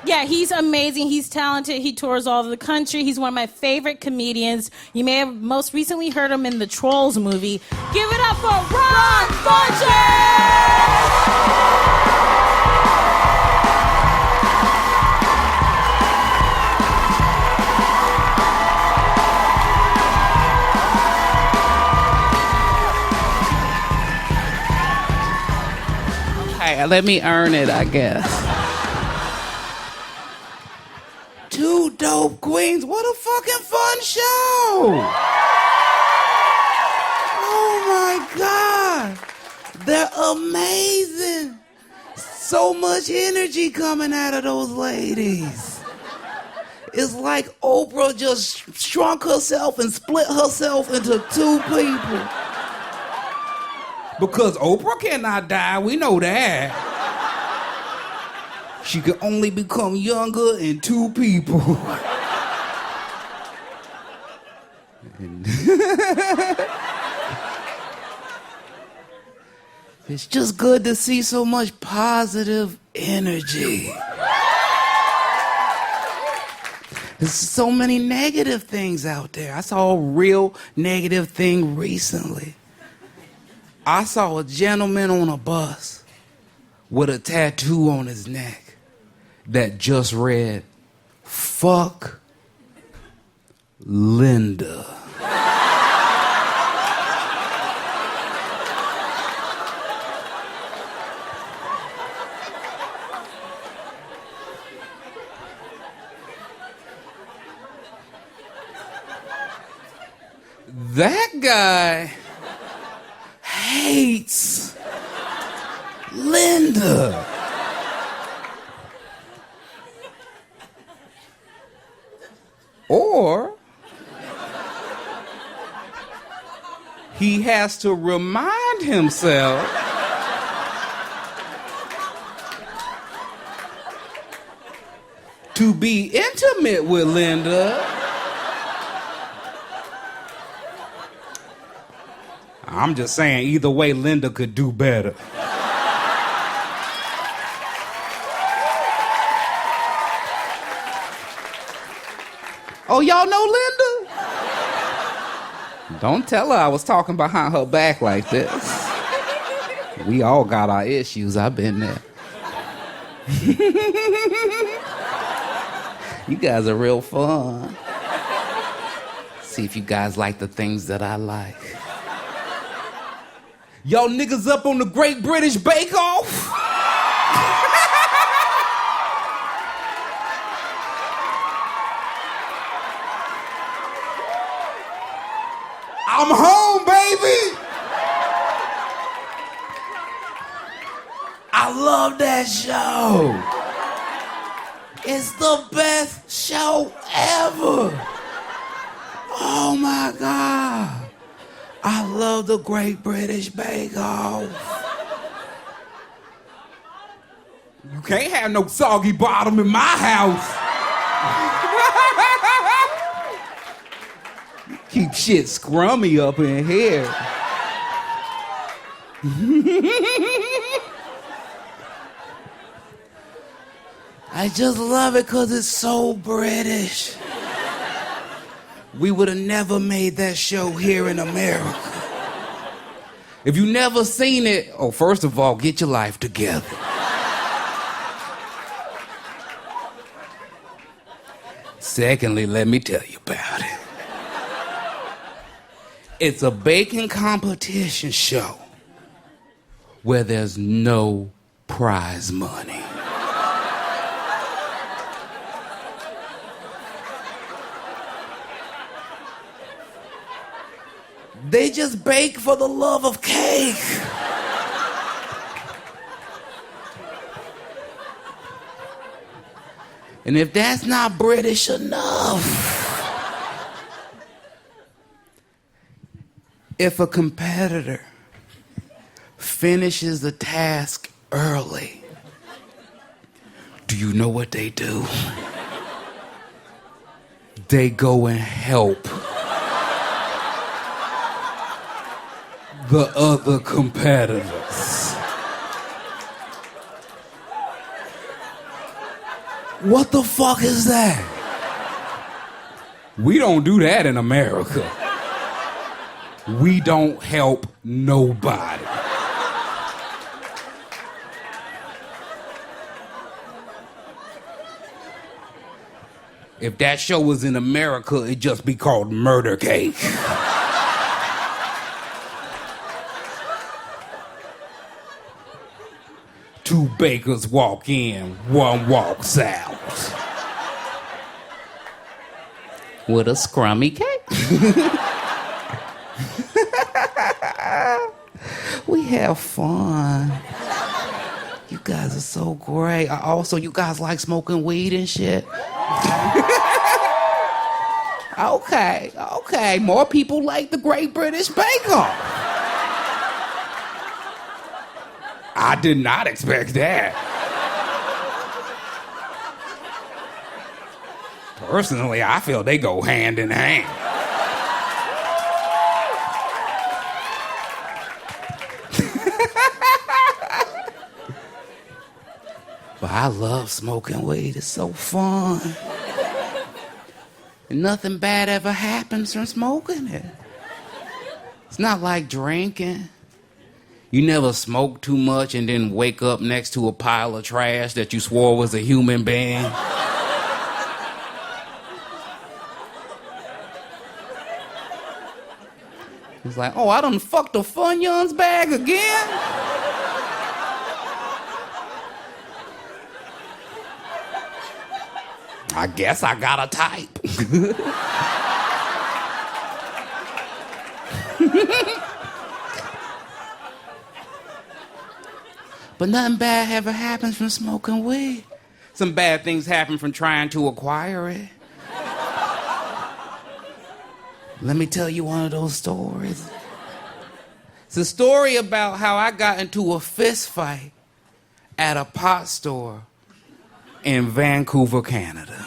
Yeah, he's amazing. He's talented. He tours all over the country. He's one of my favorite comedians. You may have most recently heard him in the Trolls movie. Give it up for Ron Hey, let me earn it, I guess. Two Dope Queens. What a fucking fun show! Oh my God. They're amazing. So much energy coming out of those ladies. It's like Oprah just shrunk herself and split herself into 2 people. Because Oprah cannot die, we know that. She can only become younger in 2 people. It's just good to see so much positive energy. There's so many negative things out there. I saw a real negative thing recently. I saw a gentleman on a bus with a tattoo on his neck that just read, "Fuck Linda." That guy hates Linda. Or he has to remind himself to be intimate with Linda. I'm just saying, either way, Linda could do better. Oh, y'all know Linda? Don't tell her I was talking behind her back like this. We all got our issues. I've been there. You guys are real fun. See if you guys like the things that I like. Y'all niggas up on the Great British Bake Off? I'm home, baby! I love that show. It's the best show ever. Oh my God. I love the Great British Bake Off. You can't have no soggy bottom in my house. Keep shit scrummy up in here. I just love it because it's so British. We would have never made that show here in America. If you never seen it, oh, first of all, get your life together. Secondly, let me tell you about it. It's a baking competition show where there's no prize money. They just bake for the love of cake. And if that's not British enough, if a competitor finishes the task early, do you know what they do? They go and help the other competitors. What the fuck is that? We don't do that in America. We don't help nobody. If that show was in America, it'd just be called Murder Cake. Two bakers walk in, one walks out. With a scrummy cake. We have fun. You guys are so great. Also, you guys like smoking weed and shit? Okay. More people like the Great British Bake Off. I did not expect that. Personally, I feel they go hand in hand. But I love smoking weed. It's so fun. And nothing bad ever happens from smoking it. It's not like drinking. You never smoke too much and then wake up next to a pile of trash that you swore was a human being. It's like, oh, I done fucked a Funyuns bag again? I guess I got a type. But nothing bad ever happens from smoking weed. Some bad things happen from trying to acquire it. Let me tell you one of those stories. It's a story about how I got into a fist fight at a pot store in Vancouver, Canada.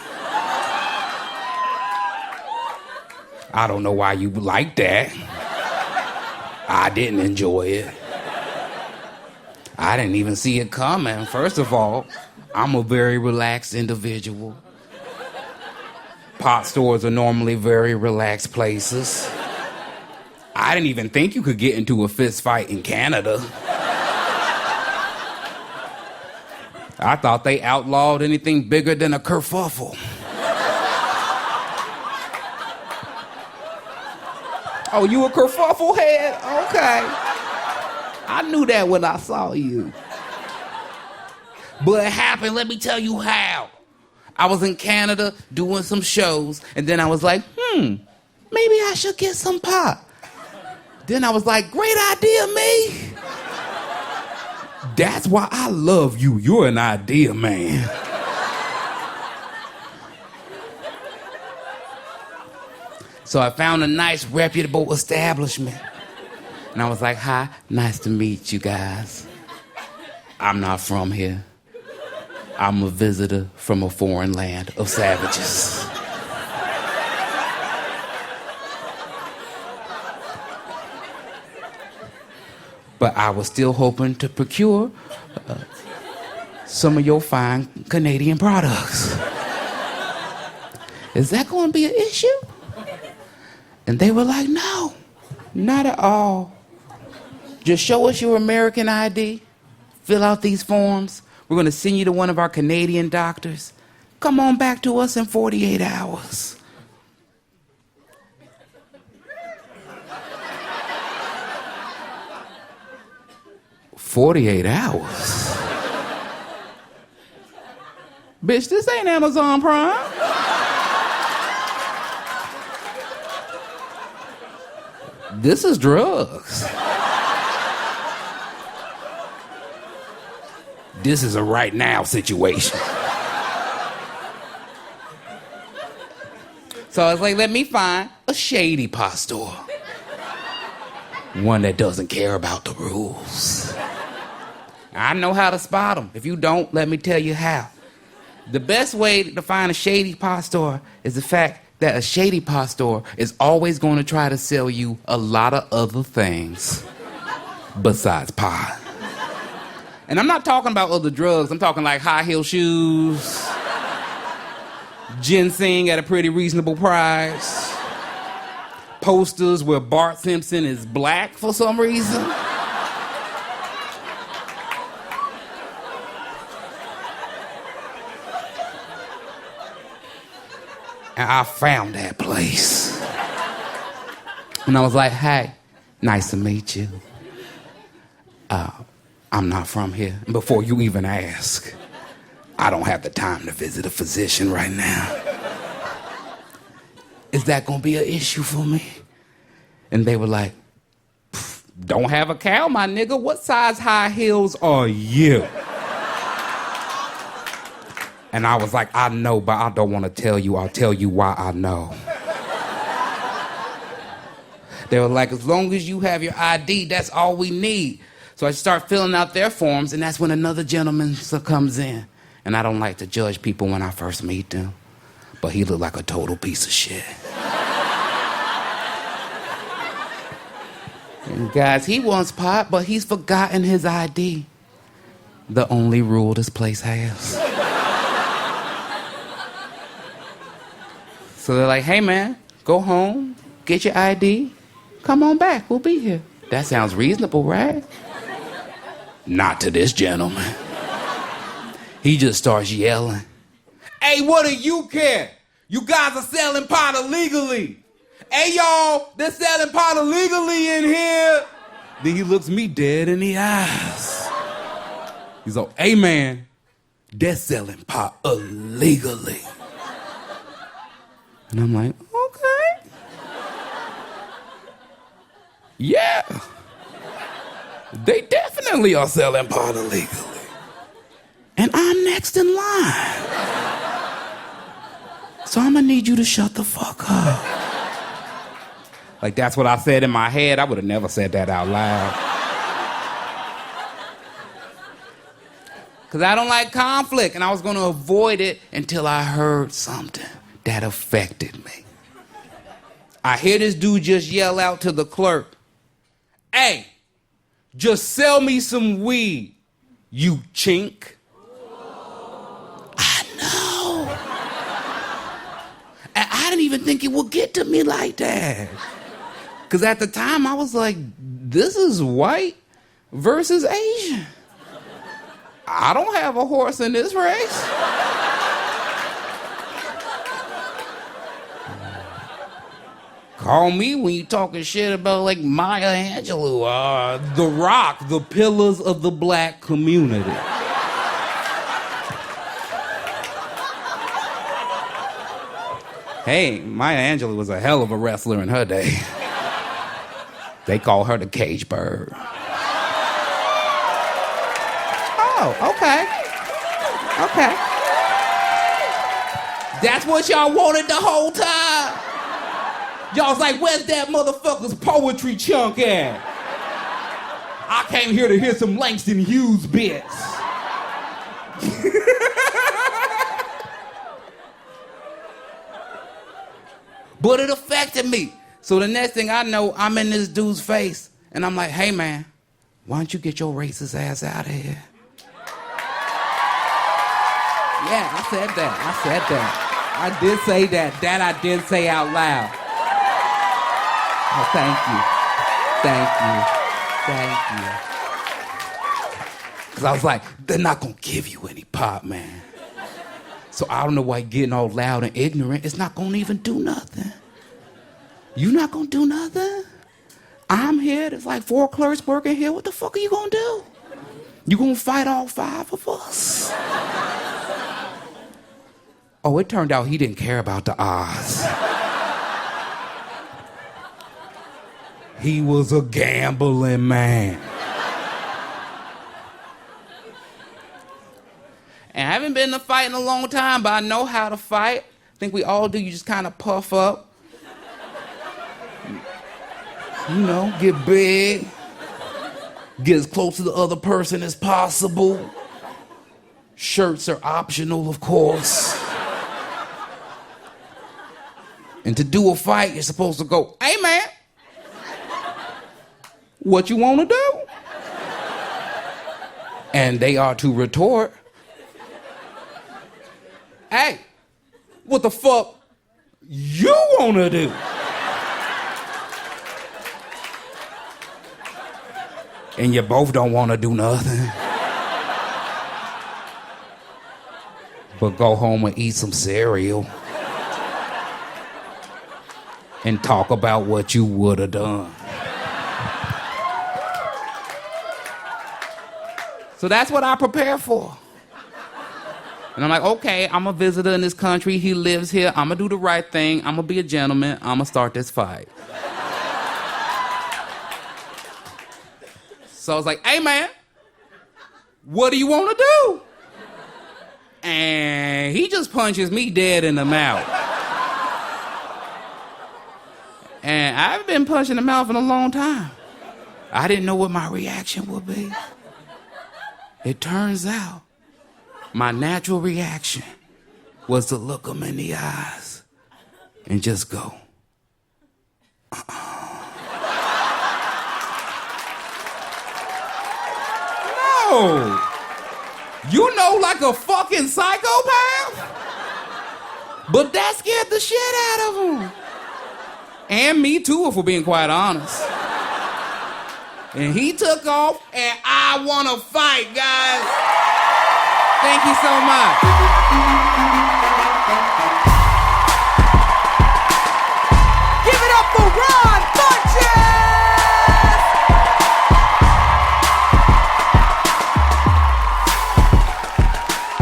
I don't know why you like that. I didn't enjoy it. I didn't even see it coming. First of all, I'm a very relaxed individual. Pot stores are normally very relaxed places. I didn't even think you could get into a fist fight in Canada. I thought they outlawed anything bigger than a kerfuffle. Oh, you a kerfuffle head? Okay. I knew that when I saw you. But it happened, let me tell you how. I was in Canada doing some shows, and then I was like, maybe I should get some pot. Then I was like, great idea, me. That's why I love you. You're an idea man. So I found a nice, reputable establishment. And I was like, hi, nice to meet you guys. I'm not from here. I'm a visitor from a foreign land of savages. But I was still hoping to procure some of your fine Canadian products. Is that going to be an issue? And they were like, no, not at all. Just show us your American ID, fill out these forms. We're going to send you to one of our Canadian doctors. Come on back to us in 48 hours. "48 hours? Bitch, this ain't Amazon Prime. This is drugs. This is a right now situation." So I was like, let me find a shady pastor. One that doesn't care about the rules. I know how to spot them. If you don't, let me tell you how. The best way to find a shady pastor is the fact that a shady pastor is always going to try to sell you a lot of other things besides pot. And I'm not talking about other drugs. I'm talking like high heel shoes, ginseng at a pretty reasonable price, posters where Bart Simpson is black for some reason. And I found that place. And I was like, hey, nice to meet you. I'm not from here. And before you even ask, I don't have the time to visit a physician right now. Is that gonna be an issue for me? And they were like, don't have a cow, my nigga. What size high heels are you? And I was like, I know, but I don't want to tell you. I'll tell you why I know. They were like, as long as you have your ID, that's all we need. So I start filling out their forms, and that's when another gentleman comes in. And I don't like to judge people when I first meet them, but he looked like a total piece of shit. And guys, he wants pot, but he's forgotten his ID. The only rule this place has. So they're like, hey man, go home, get your ID, come on back, we'll be here. That sounds reasonable, right? Not to this gentleman. He just starts yelling. Hey, what do you care? You guys are selling pot illegally. Hey y'all, they're selling pot illegally in here. Then he looks me dead in the eyes. He's like, hey man, they're selling pot illegally. And I'm like, okay. Yeah. They definitely are selling pot illegally. And I'm next in line. So I'm gonna need you to shut the fuck up. Like, that's what I said in my head. I would have never said that out loud. Because I don't like conflict, and I was gonna avoid it until I heard something that affected me. I hear this dude just yell out to the clerk, hey, just sell me some weed, you chink. I know. And I didn't even think it would get to me like that. Because at the time, I was like, this is white versus Asian. I don't have a horse in this race. Call me when you talking shit about like Maya Angelou, The Rock, the pillars of the black community. Hey, Maya Angelou was a hell of a wrestler in her day. They call her the cage bird. Oh, okay. Okay. That's what y'all wanted the whole time? Y'all was like, where's that motherfucker's poetry chunk at? I came here to hear some Langston Hughes bits. But it affected me. So the next thing I know, I'm in this dude's face, and I'm like, hey man, why don't you get your racist ass out of here? Yeah, I said that. I did say that. That I did say out loud. Oh, thank you. Because I was like, they're not going to give you any pop, man. So I don't know why you're getting all loud and ignorant. It's not going to even do nothing. You not going to do nothing? I'm here. There's like 4 clerks working here. What the fuck are you going to do? You going to fight all 5 of us? Oh, it turned out he didn't care about the odds. He was a gambling man. And I haven't been in a fight in a long time, but I know how to fight. I think we all do. You just kind of puff up. You know, get big. Get as close to the other person as possible. Shirts are optional, of course. And to do a fight, you're supposed to go, hey man, what you want to do? And they are to retort, hey, what the fuck you want to do? And you both don't want to do nothing. But go home and eat some cereal. And talk about what you would have done. So that's what I prepare for. And I'm like, okay, I'm a visitor in this country. He lives here. I'm going to do the right thing. I'm going to be a gentleman. I'm going to start this fight. So I was like, hey, man, what do you want to do? And he just punches me dead in the mouth. And I've been punched in the mouth in a long time. I didn't know what my reaction would be. It turns out my natural reaction was to look him in the eyes and just go, No! You know, like a fucking psychopath? But that scared the shit out of him. And me too, if we're being quite honest. And he took off, and I want to fight, guys. Thank you so much. Give it up for Ron Funches!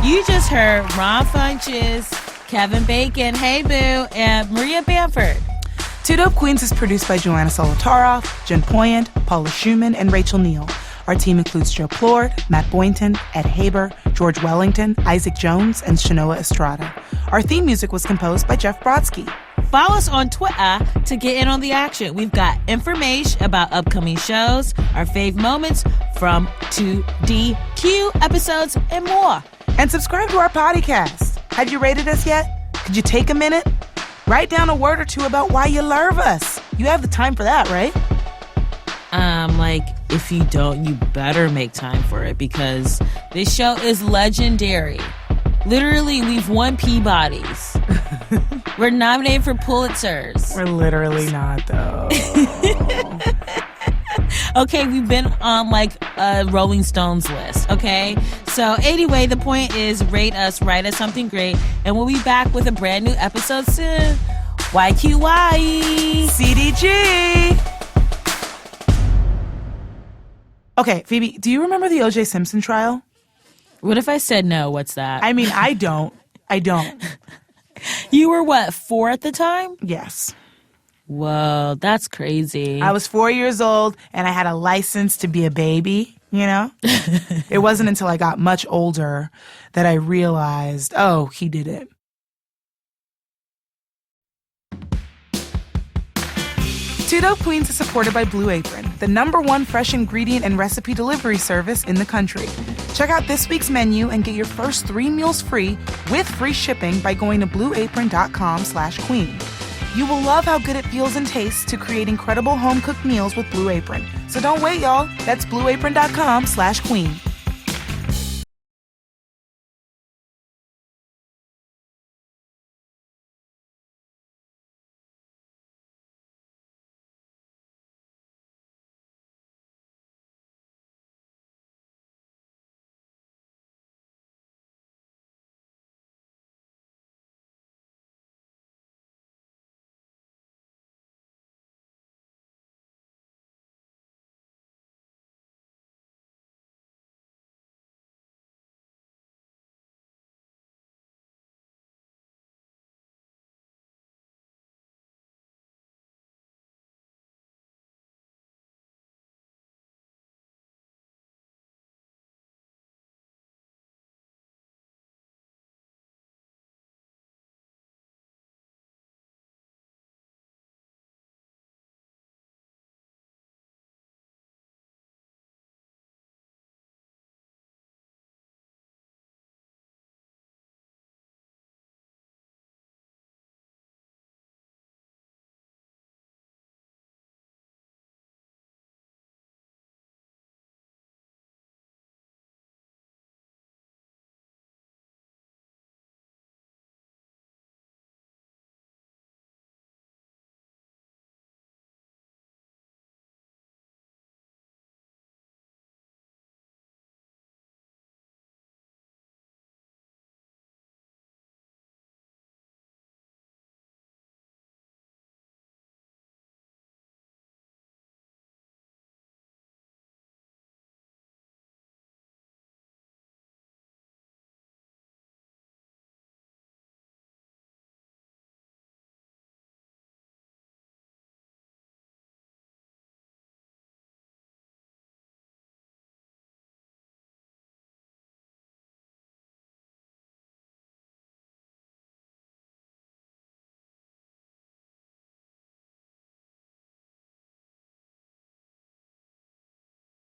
You just heard Ron Funches, Kevin Bacon, Hey Boo, and Maria Bamford. Two Dope Queens is produced by Joanna Solotaroff, Jen Poyant, Paula Schumann, and Rachel Neal. Our team includes Joe Plord, Matt Boynton, Ed Haber, George Wellington, Isaac Jones, and Shanoa Estrada. Our theme music was composed by Jeff Brodsky. Follow us on Twitter to get in on the action. We've got information about upcoming shows, our fave moments from 2DQ episodes, and more. And subscribe to our podcast. Had you rated us yet? Could you take a minute? Write down a word or two about why you love us. You have the time for that, right? If you don't, you better make time for it because this show is legendary. Literally, we've won Peabodys. We're nominated for Pulitzers. We're literally not, though. Okay, we've been on like a Rolling Stones list, okay? So anyway, the point is rate us, write us something great, and we'll be back with a brand new episode soon. YQY! CDG! Okay, Phoebe, do you remember the O.J. Simpson trial? What if I said no? What's that? I mean, I don't. You were what, 4 at the time? Yes. Whoa, that's crazy. I was 4 years old, and I had a license to be a baby, you know? It wasn't until I got much older that I realized, oh, he did it. Two Dope Queens is supported by Blue Apron, the #1 fresh ingredient and recipe delivery service in the country. Check out this week's menu and get your first 3 meals free with free shipping by going to blueapron.com/queen. You will love how good it feels and tastes to create incredible home-cooked meals with Blue Apron. So don't wait, y'all. That's blueapron.com/queen.